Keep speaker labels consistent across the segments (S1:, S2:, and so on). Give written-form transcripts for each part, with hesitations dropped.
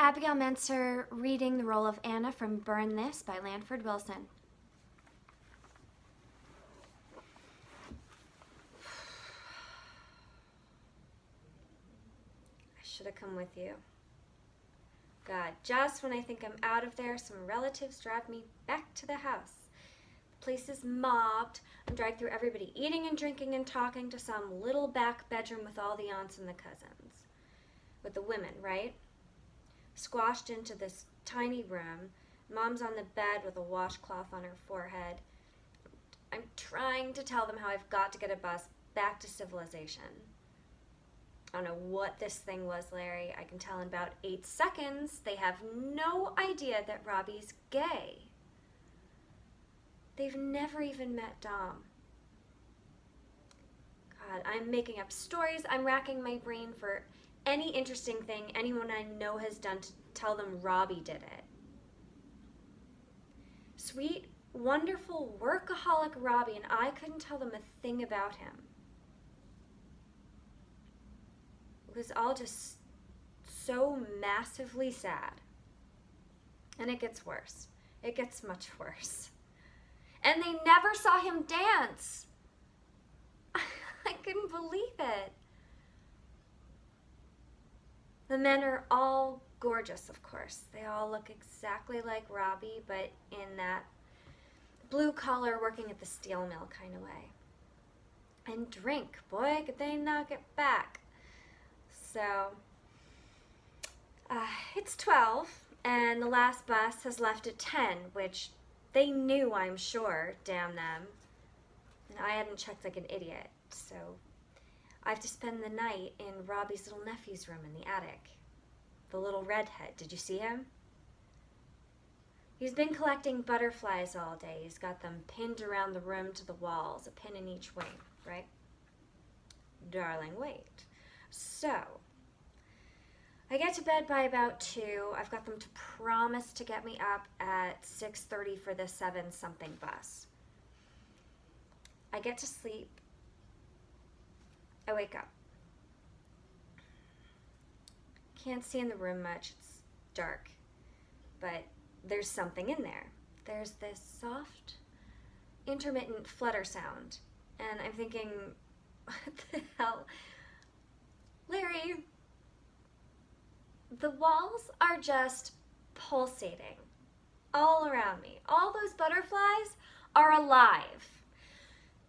S1: Abigail Menser reading the role of Anna from Burn This by Lanford Wilson. I should have come with you. God, just when I think I'm out of there, some relatives drive me back to the house. The place is mobbed. I'm dragged through everybody eating and drinking and talking to some little back bedroom with all the aunts and the cousins. With the women, right? Squashed into this tiny room. Mom's on the bed with a washcloth on her forehead. I'm trying to tell them how I've got to get a bus back to civilization. I don't know what this thing was, Larry. I can tell in about 8 seconds they have no idea that Robbie's gay. They've never even met Dom. God, I'm making up stories. I'm racking my brain for any interesting thing anyone I know has done to tell them Robbie did it. Sweet, wonderful, workaholic Robbie, and I couldn't tell them a thing about him. It was all just so massively sad. And it gets worse. It gets much worse. And they never saw him dance. I couldn't believe it. The men are all gorgeous, of course. They all look exactly like Robbie, but in that blue-collar, working at the steel mill kind of way. And drink. Boy, could they knock it back. So, it's 12, and the last bus has left at 10, which they knew, I'm sure, damn them. And I hadn't checked like an idiot, so I have to spend the night in Robbie's little nephew's room in the attic. The little redhead, did you see him? He's been collecting butterflies all day. He's got them pinned around the room to the walls, a pin in each wing, right? Darling, wait. So, I get to bed by about 2. I've got them to promise to get me up at 6:30 for the 7-something bus. I get to sleep. I wake up. Can't see in the room much. It's dark. But there's something in there. There's this soft, intermittent flutter sound. And I'm thinking, what the hell? Larry, the walls are just pulsating all around me. All those butterflies are alive.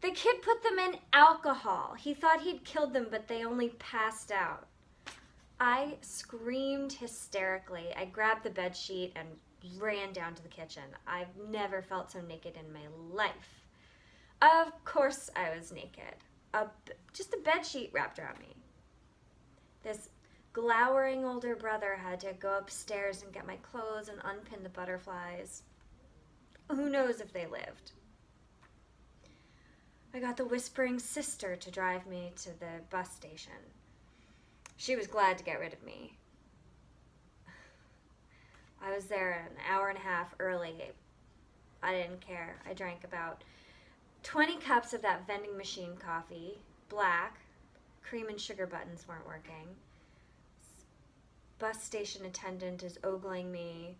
S1: The kid put them in alcohol. He thought he'd killed them, but they only passed out. I screamed hysterically. I grabbed the bedsheet and ran down to the kitchen. I've never felt so naked in my life. Of course I was naked. Just a bedsheet wrapped around me. This glowering older brother had to go upstairs and get my clothes and unpin the butterflies. Who knows if they lived? I got the whispering sister to drive me to the bus station. She was glad to get rid of me. I was there an hour and a half early. I didn't care. I drank about 20 cups of that vending machine coffee, black. Cream and sugar buttons weren't working. Bus station attendant is ogling me.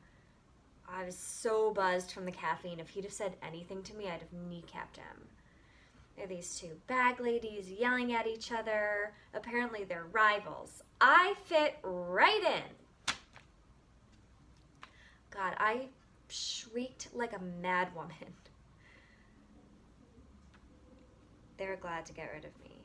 S1: I was so buzzed from the caffeine. If he'd have said anything to me, I'd have kneecapped him. There are these 2 bag ladies yelling at each other. Apparently they're rivals. I fit right in. God, I shrieked like a mad woman. They were glad to get rid of me.